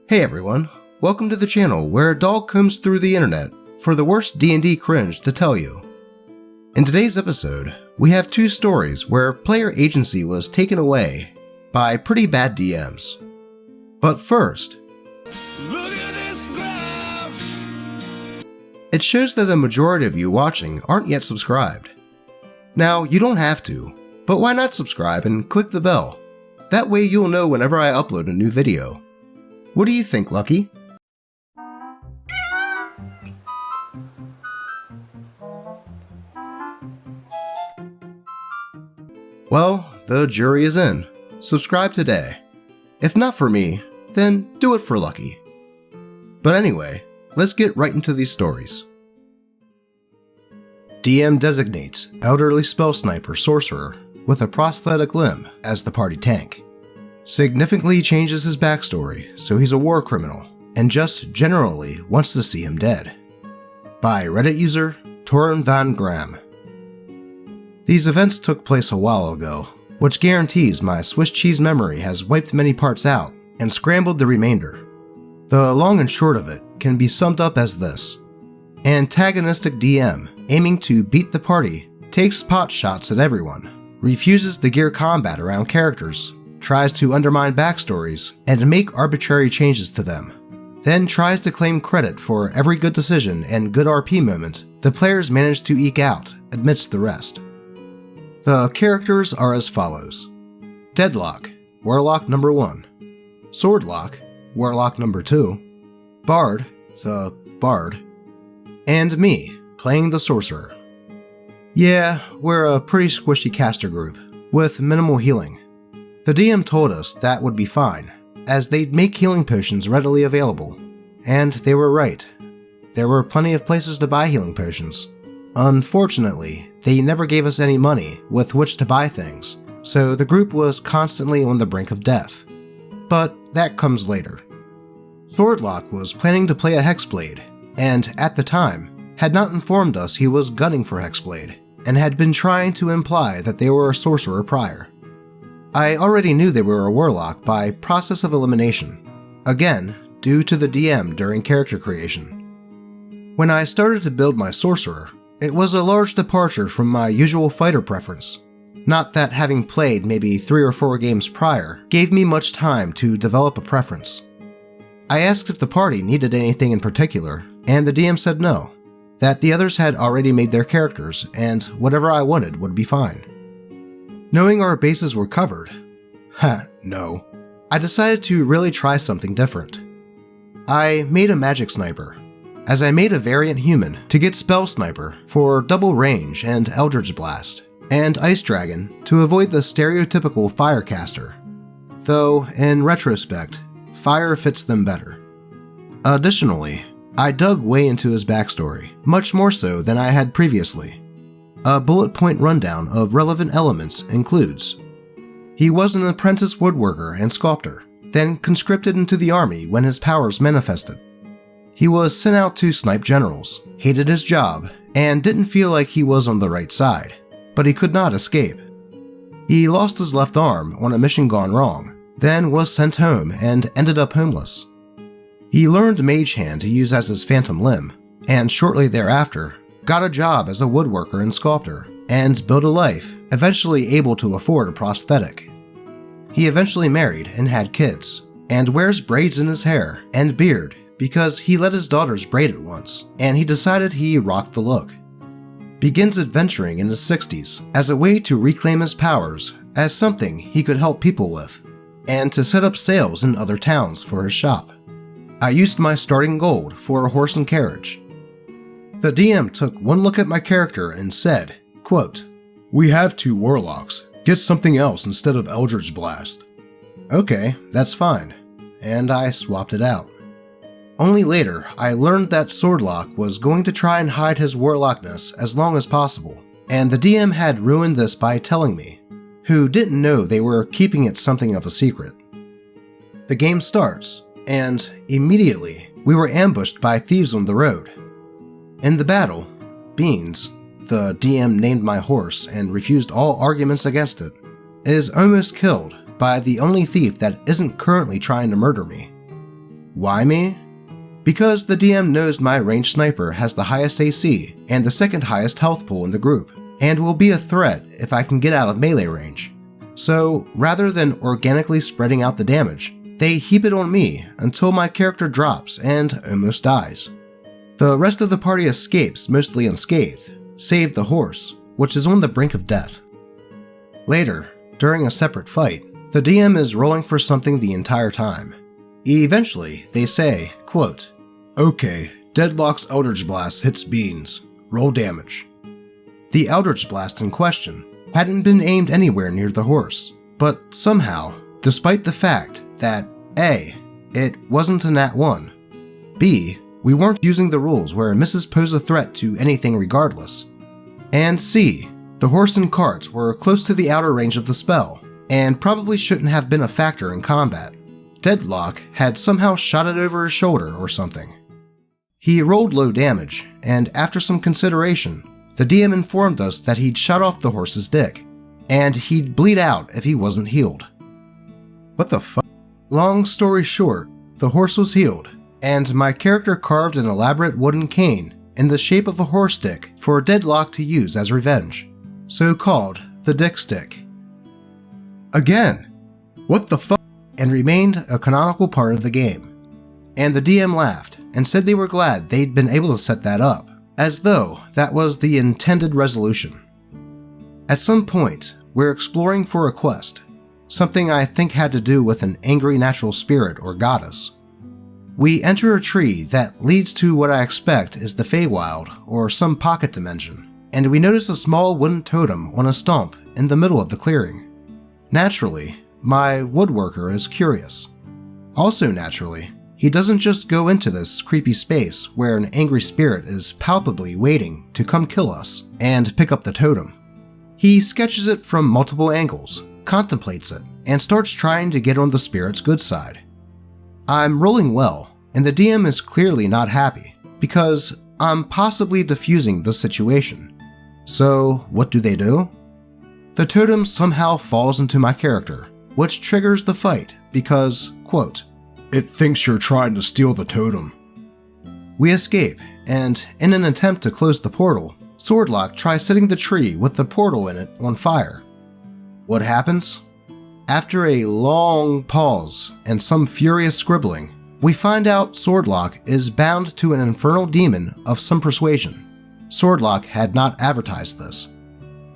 Hey everyone, welcome to the channel where a dog combs through the internet for the worst D&D cringe to tell you. In today's episode, we have two stories where player agency was taken away by pretty bad DMs. But first, look at this graph. It shows that a majority of you watching aren't yet subscribed. Now, you don't have to, but why not subscribe and click the bell? That way you'll know whenever I upload a new video. What do you think, Lucky? Well, the jury is in. Subscribe today. If not for me, then do it for Lucky. But anyway, let's get right into these stories. DM designates elderly spell sniper sorcerer with a prosthetic limb as the party tank. Significantly changes his backstory, so he's a war criminal, and just generally wants to see him dead. By Reddit user Torin Van Gram. These events took place a while ago, which guarantees my Swiss cheese memory has wiped many parts out and scrambled the remainder. The long and short of it can be summed up as this. Antagonistic DM, aiming to beat the party, takes pot shots at everyone, refuses the gear combat around characters, tries to undermine backstories and make arbitrary changes to them, then tries to claim credit for every good decision and good RP moment the players manage to eke out amidst the rest. The characters are as follows: Deadlock, Warlock number 1, Swordlock, Warlock number 2, Bard, the Bard, and me, playing the Sorcerer. Yeah, we're a pretty squishy caster group, with minimal healing. The DM told us that would be fine, as they'd make healing potions readily available. And they were right. There were plenty of places to buy healing potions. Unfortunately, they never gave us any money with which to buy things, so the group was constantly on the brink of death. But that comes later. Swordlock was planning to play a Hexblade, and at the time, had not informed us he was gunning for Hexblade, and had been trying to imply that they were a sorcerer prior. I already knew they were a warlock by process of elimination, again, due to the DM during character creation. When I started to build my sorcerer, it was a large departure from my usual fighter preference. Not that having played maybe 3 or 4 games prior gave me much time to develop a preference. I asked if the party needed anything in particular, and the DM said no, that the others had already made their characters and whatever I wanted would be fine. Knowing our bases were covered, no, I decided to really try something different. I made a magic sniper, as I made a variant human to get spell sniper for double range and Eldritch Blast, and Ice Dragon to avoid the stereotypical fire caster, though in retrospect, fire fits them better. Additionally, I dug way into his backstory, much more so than I had previously. A bullet point rundown of relevant elements includes: he was an apprentice woodworker and sculptor, then conscripted into the army when his powers manifested. He was sent out to snipe generals, hated his job, and didn't feel like he was on the right side, but he could not escape. He lost his left arm on a mission gone wrong, then was sent home and ended up homeless. He learned Mage Hand to use as his phantom limb, and shortly thereafter, got a job as a woodworker and sculptor, and built a life, eventually able to afford a prosthetic. He eventually married and had kids, and wears braids in his hair and beard because he let his daughters braid it once, and he decided he rocked the look. Begins adventuring in his 60s as a way to reclaim his powers as something he could help people with, and to set up sales in other towns for his shop. I used my starting gold for a horse and carriage. The DM took one look at my character and said, quote, "We have 2 warlocks. Get something else instead of Eldritch Blast." Okay, that's fine. And I swapped it out. Only later, I learned that Swordlock was going to try and hide his warlockness as long as possible, and the DM had ruined this by telling me, who didn't know they were keeping it something of a secret. The game starts, and immediately, we were ambushed by thieves on the road. In the battle, Beans, the DM named my horse and refused all arguments against it, is almost killed by the only thief that isn't currently trying to murder me. Why me? Because the DM knows my ranged sniper has the highest AC and the second highest health pool in the group, and will be a threat if I can get out of melee range. So rather than organically spreading out the damage, they heap it on me until my character drops and almost dies. The rest of the party escapes mostly unscathed, save the horse, which is on the brink of death. Later, during a separate fight, the DM is rolling for something the entire time. Eventually, they say, quote, "Okay, Deadlock's Eldritch Blast hits beans. Roll damage." The Eldritch Blast in question hadn't been aimed anywhere near the horse, but somehow, despite the fact that A, it wasn't a nat 1, B, we weren't using the rules where misses pose a threat to anything regardless, and C, the horse and cart were close to the outer range of the spell, and probably shouldn't have been a factor in combat. Deadlock had somehow shot it over his shoulder or something. He rolled low damage, and after some consideration, the DM informed us that he'd shot off the horse's dick, and he'd bleed out if he wasn't healed. What the fuck? Long story short, the horse was healed, and my character carved an elaborate wooden cane in the shape of a horse dick for Deadlock to use as revenge, so called the Dick Stick. Again, what the fuck? And remained a canonical part of the game. And the DM laughed and said they were glad they'd been able to set that up, as though that was the intended resolution. At some point, we're exploring for a quest, something I think had to do with an angry natural spirit or goddess. We enter a tree that leads to what I expect is the Feywild or some pocket dimension, and we notice a small wooden totem on a stump in the middle of the clearing. Naturally, my woodworker is curious. Also naturally, he doesn't just go into this creepy space where an angry spirit is palpably waiting to come kill us and pick up the totem. He sketches it from multiple angles, contemplates it, and starts trying to get on the spirit's good side. I'm rolling well, and the DM is clearly not happy, because I'm possibly diffusing the situation. So what do? The totem somehow falls into my character, which triggers the fight because, quote, "It thinks you're trying to steal the totem." We escape, and in an attempt to close the portal, Swordlock tries setting the tree with the portal in it on fire. What happens? After a long pause and some furious scribbling, we find out Swordlock is bound to an infernal demon of some persuasion. Swordlock had not advertised this,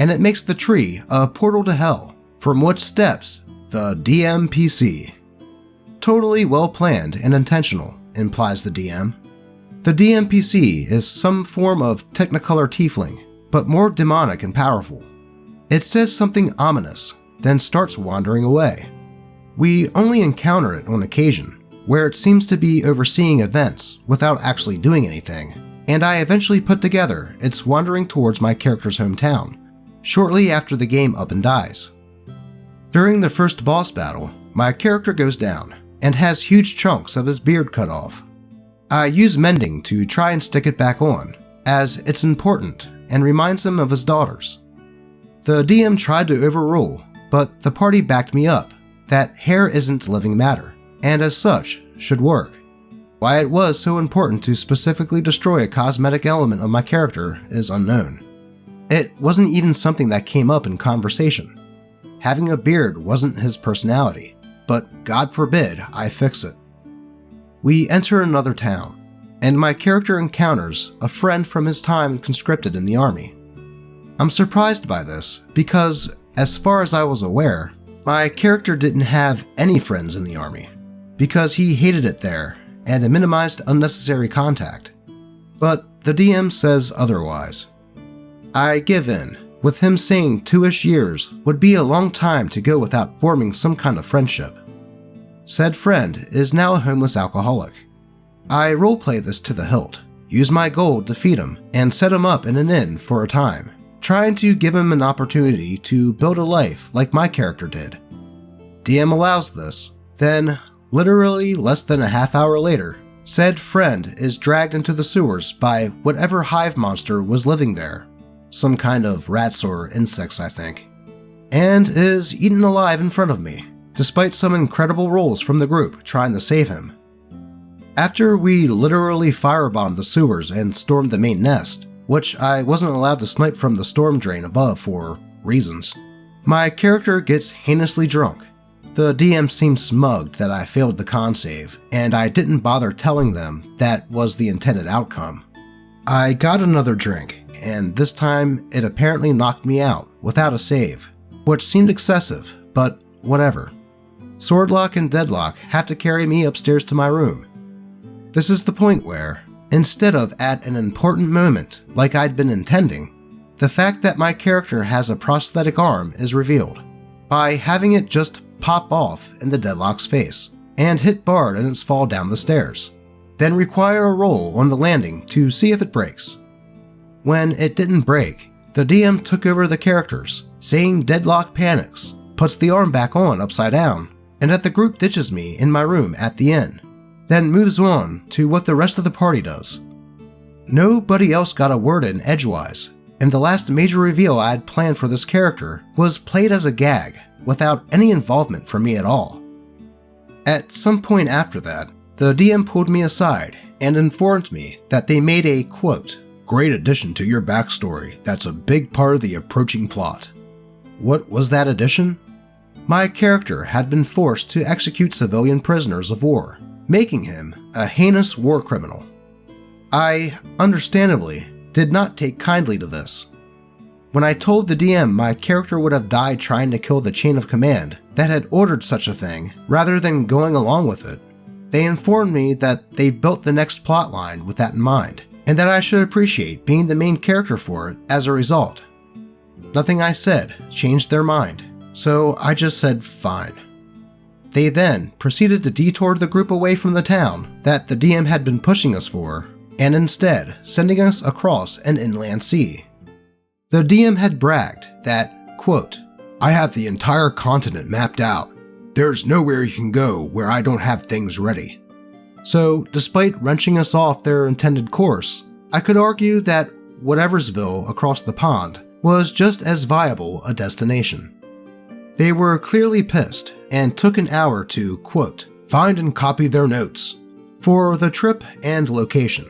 and it makes the tree a portal to hell, from which steps the DMPC. Totally well planned and intentional, implies the DM. The DMPC is some form of Technicolor tiefling, but more demonic and powerful. It says something ominous, then starts wandering away. We only encounter it on occasion, where it seems to be overseeing events without actually doing anything, and I eventually put together it's wandering towards my character's hometown, shortly after the game up and dies. During the first boss battle, my character goes down, and has huge chunks of his beard cut off. I use mending to try and stick it back on, as it's important and reminds him of his daughters. The DM tried to overrule, but the party backed me up that hair isn't living matter, and as such, should work. Why it was so important to specifically destroy a cosmetic element of my character is unknown. It wasn't even something that came up in conversation. Having a beard wasn't his personality, but God forbid I fix it. We enter another town, and my character encounters a friend from his time conscripted in the army. I'm surprised by this because, as far as I was aware, my character didn't have any friends in the army, because he hated it there and minimized unnecessary contact. But the DM says otherwise. I give in, with him saying 2-ish years would be a long time to go without forming some kind of friendship. Said friend is now a homeless alcoholic. I roleplay this to the hilt, use my gold to feed him, and set him up in an inn for a time, trying to give him an opportunity to build a life like my character did. DM allows this, then, literally less than a half hour later, said friend is dragged into the sewers by whatever hive monster was living there, some kind of rats or insects I think, and is eaten alive in front of me, despite some incredible rolls from the group trying to save him. After we literally firebombed the sewers and stormed the main nest, which I wasn't allowed to snipe from the storm drain above for reasons, my character gets heinously drunk. The DM seemed smugged that I failed the con save, and I didn't bother telling them that was the intended outcome. I got another drink, and this time it apparently knocked me out without a save, which seemed excessive, but whatever. Swordlock and Deadlock have to carry me upstairs to my room. This is the point where, instead of at an important moment like I'd been intending, the fact that my character has a prosthetic arm is revealed, by having it just pop off in the Deadlock's face and hit Bard in its fall down the stairs, then require a roll on the landing to see if it breaks. When it didn't break, the DM took over the characters, saying Deadlock panics, puts the arm back on upside down, and that the group ditches me in my room at the inn, then moves on to what the rest of the party does. Nobody else got a word in edgewise, and the last major reveal I had planned for this character was played as a gag, without any involvement from me at all. At some point after that, the DM pulled me aside and informed me that they made a, quote, "great addition to your backstory that's a big part of the approaching plot." What was that addition? My character had been forced to execute civilian prisoners of war, making him a heinous war criminal. I, understandably, did not take kindly to this. When I told the DM my character would have died trying to kill the chain of command that had ordered such a thing rather than going along with it, they informed me that they built the next plotline with that in mind, and that I should appreciate being the main character for it as a result. Nothing I said changed their mind, so I just said fine. They then proceeded to detour the group away from the town that the DM had been pushing us for, and instead sending us across an inland sea. The DM had bragged that, quote, "I have the entire continent mapped out. There's nowhere you can go where I don't have things ready." So, despite wrenching us off their intended course, I could argue that Whateversville across the pond was just as viable a destination. They were clearly pissed and took an hour to, quote, "find and copy their notes" for the trip and location.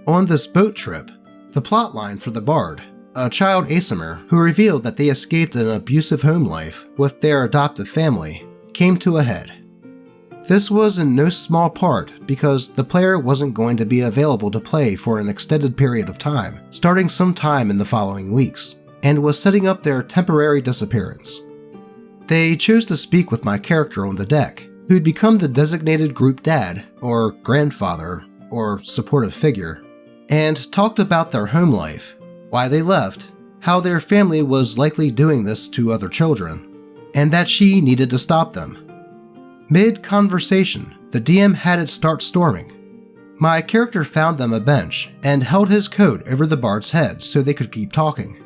On this boat trip, the plotline for the Bard, a child Aasimar who revealed that they escaped an abusive home life with their adoptive family, came to a head. This was in no small part because the player wasn't going to be available to play for an extended period of time, starting sometime in the following weeks, and was setting up their temporary disappearance. They chose to speak with my character on the deck, who'd become the designated group dad, or grandfather, or supportive figure, and talked about their home life, why they left, how their family was likely doing this to other children, and that she needed to stop them. Mid-conversation, the DM had it start storming. My character found them a bench and held his coat over the Bard's head so they could keep talking.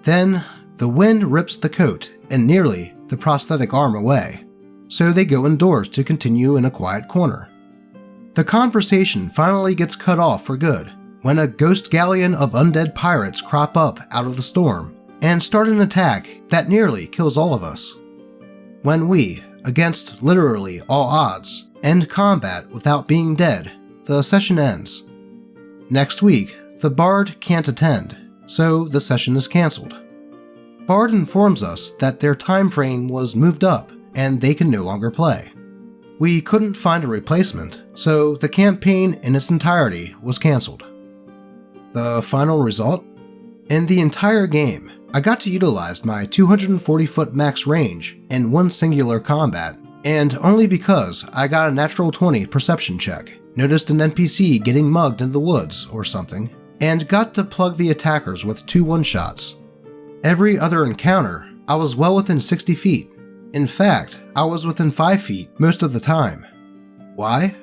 Then, the wind rips the coat and nearly the prosthetic arm away, so they go indoors to continue in a quiet corner. The conversation finally gets cut off for good when a ghost galleon of undead pirates crop up out of the storm and start an attack that nearly kills all of us. When we, against literally all odds, end combat without being dead, the session ends. Next week, the Bard can't attend, so the session is cancelled. Bard informs us that their time frame was moved up and they can no longer play. We couldn't find a replacement, so the campaign in its entirety was cancelled. The final result? In the entire game, I got to utilize my 240-foot max range in one singular combat, and only because I got a natural 20 perception check, noticed an NPC getting mugged in the woods or something, and got to plug the attackers with 2 one-shots. Every other encounter, I was well within 60 feet. In fact, I was within 5 feet most of the time. Why?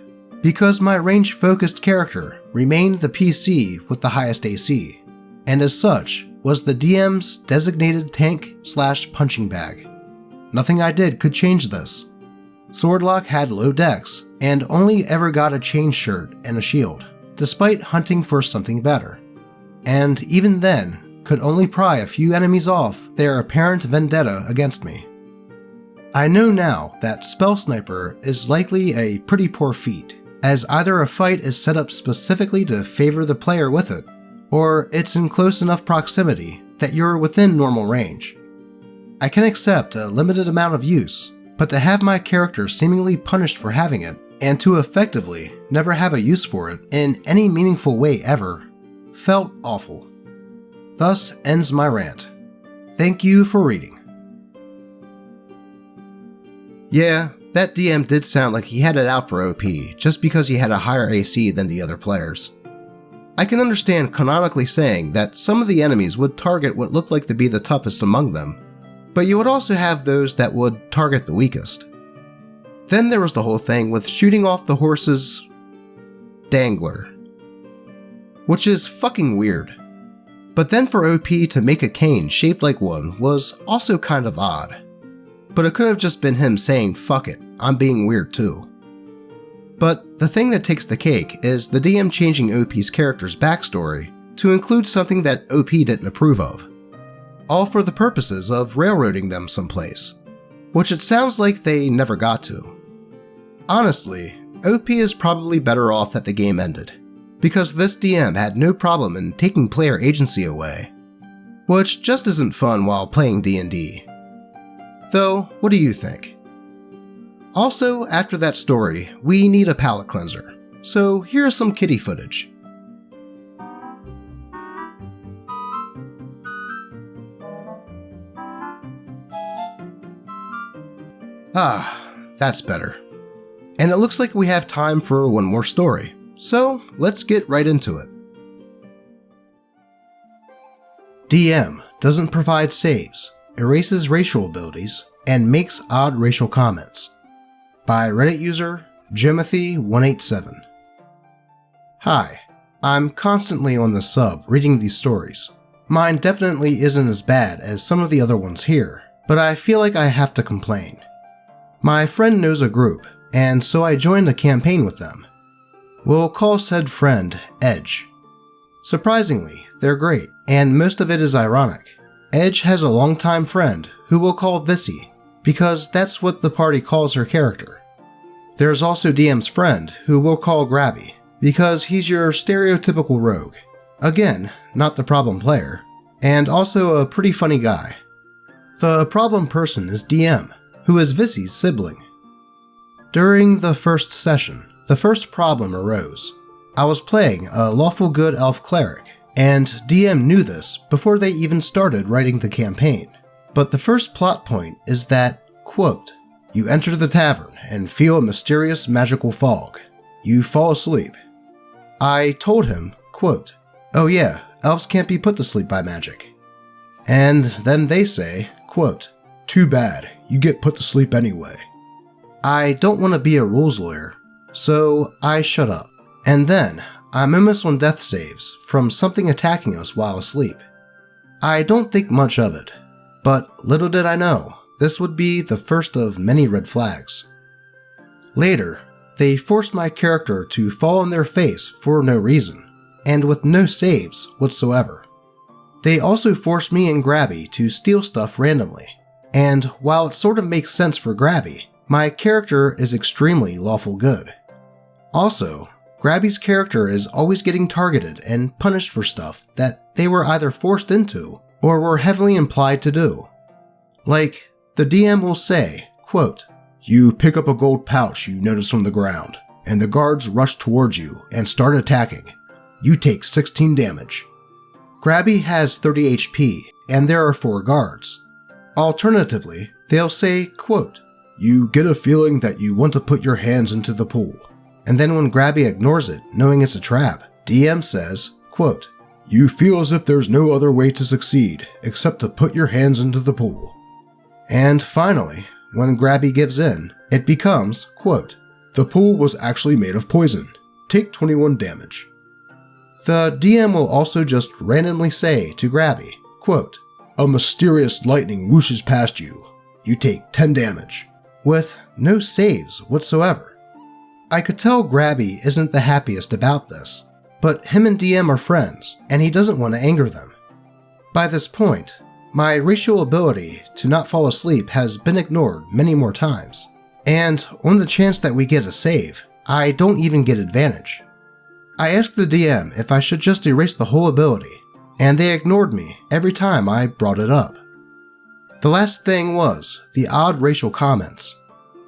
Because my range-focused character remained the PC with the highest AC, and as such, was the DM's designated tank/punching bag. Nothing I did could change this. Swordlock had low dex, and only ever got a chain shirt and a shield, despite hunting for something better. And even then, could only pry a few enemies off their apparent vendetta against me. I know now that Spell Sniper is likely a pretty poor feat, as either a fight is set up specifically to favor the player with it, or it's in close enough proximity that you're within normal range. I can accept a limited amount of use, but to have my character seemingly punished for having it, and to effectively never have a use for it in any meaningful way ever, felt awful. Thus ends my rant. Thank you for reading. Yeah, that DM did sound like he had it out for OP just because he had a higher AC than the other players. I can understand canonically saying that some of the enemies would target what looked like to be the toughest among them, but you would also have those that would target the weakest. Then there was the whole thing with shooting off the horse's dangler, which is fucking weird. But then for OP to make a cane shaped like one was also kind of odd. But it could have just been him saying, fuck it, I'm being weird too. But the thing that takes the cake is the DM changing OP's character's backstory to include something that OP didn't approve of. All for the purposes of railroading them someplace, which it sounds like they never got to. Honestly, OP is probably better off that the game ended, because this DM had no problem in taking player agency away, which just isn't fun while playing D&D. Though, what do you think? Also, after that story, we need a palate cleanser, so here's some kitty footage. Ah, that's better. And it looks like we have time for one more story, so let's get right into it. DM doesn't provide saves, erases racial abilities, and makes odd racial comments. By Reddit user Jimothy187. Hi, I'm constantly on the sub reading these stories. Mine definitely isn't as bad as some of the other ones here, but I feel like I have to complain. My friend knows a group, and so I joined a campaign with them. We'll call said friend Edge. Surprisingly, they're great, and most of it is ironic. Edge has a longtime friend who we'll call Vissy, because that's what the party calls her character. There's also DM's friend who we'll call Grabby, because he's your stereotypical rogue. Again, not the problem player, and also a pretty funny guy. The problem person is DM, who is Vissy's sibling. During the first session, the first problem arose. I was playing a lawful good elf cleric, and DM knew this before they even started writing the campaign. But the first plot point is that, quote, you enter the tavern and feel a mysterious magical fog. You fall asleep. I told him, quote, oh yeah, elves can't be put to sleep by magic. And then they say, quote, too bad, you get put to sleep anyway. I don't want to be a rules lawyer, so I shut up. And then, I'm almost on death saves from something attacking us while asleep. I don't think much of it, but little did I know, this would be the first of many red flags. Later, they forced my character to fall on their face for no reason, and with no saves whatsoever. They also forced me and Grabby to steal stuff randomly, and while it sort of makes sense for Grabby, my character is extremely lawful good. Also, Grabby's character is always getting targeted and punished for stuff that they were either forced into or were heavily implied to do. Like, the DM will say, quote, you pick up a gold pouch you notice on the ground, and the guards rush towards you and start attacking. You take 16 damage. Grabby has 30 HP, and there are 4 guards. Alternatively, they'll say, quote, you get a feeling that you want to put your hands into the pool. And then when Grabby ignores it, knowing it's a trap, DM says, quote, you feel as if there's no other way to succeed except to put your hands into the pool. And finally, when Grabby gives in, it becomes, quote, the pool was actually made of poison. Take 21 damage. The DM will also just randomly say to Grabby, quote, a mysterious lightning whooshes past you. You take 10 damage, with no saves whatsoever. I could tell Grabby isn't the happiest about this, but him and DM are friends, and he doesn't want to anger them. By this point, my racial ability to not fall asleep has been ignored many more times, and on the chance that we get a save, I don't even get advantage. I asked the DM if I should just erase the whole ability, and they ignored me every time I brought it up. The last thing was the odd racial comments.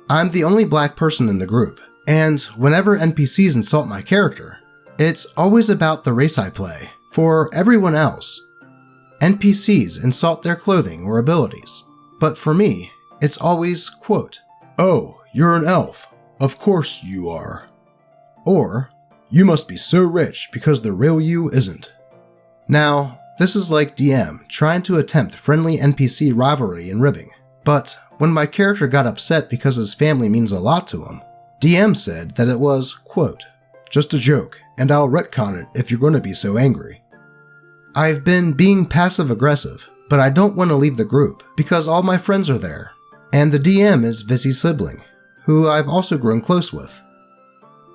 I'm the only black person in the group, and whenever NPCs insult my character, it's always about the race I play. For everyone else, NPCs insult their clothing or abilities, but for me, it's always, quote, "Oh, you're an elf. Of course you are." Or, "You must be so rich because the real you isn't." Now, this is like DM trying to attempt friendly NPC rivalry and ribbing, but when my character got upset because his family means a lot to him, DM said that it was, quote, "Just a joke, and I'll retcon it if you're going to be so angry." I've been being passive-aggressive, but I don't want to leave the group because all my friends are there, and the DM is Vizzy's sibling, who I've also grown close with.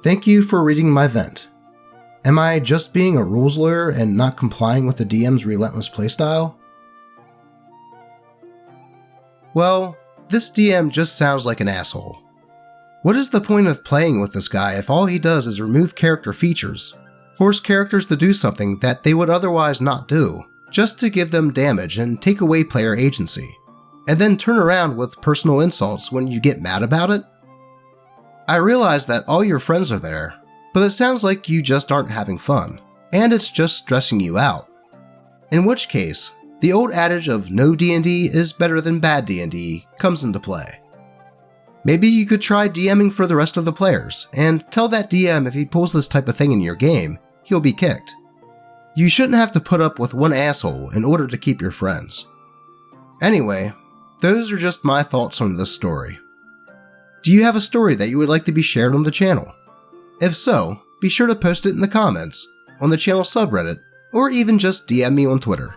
Thank you for reading my vent. Am I just being a rules lawyer and not complying with the DM's relentless playstyle? Well, this DM just sounds like an asshole. What is the point of playing with this guy if all he does is remove character features, force characters to do something that they would otherwise not do, just to give them damage and take away player agency, and then turn around with personal insults when you get mad about it? I realize that all your friends are there, but it sounds like you just aren't having fun, and it's just stressing you out. In which case, the old adage of no D&D is better than bad D&D comes into play. Maybe you could try DMing for the rest of the players, and tell that DM if he pulls this type of thing in your game, he'll be kicked. You shouldn't have to put up with one asshole in order to keep your friends. Anyway, those are just my thoughts on this story. Do you have a story that you would like to be shared on the channel? If so, be sure to post it in the comments, on the channel subreddit, or even just DM me on Twitter.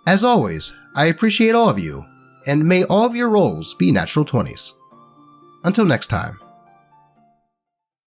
As always, I appreciate all of you, and may all of your rolls be natural 20s. Until next time.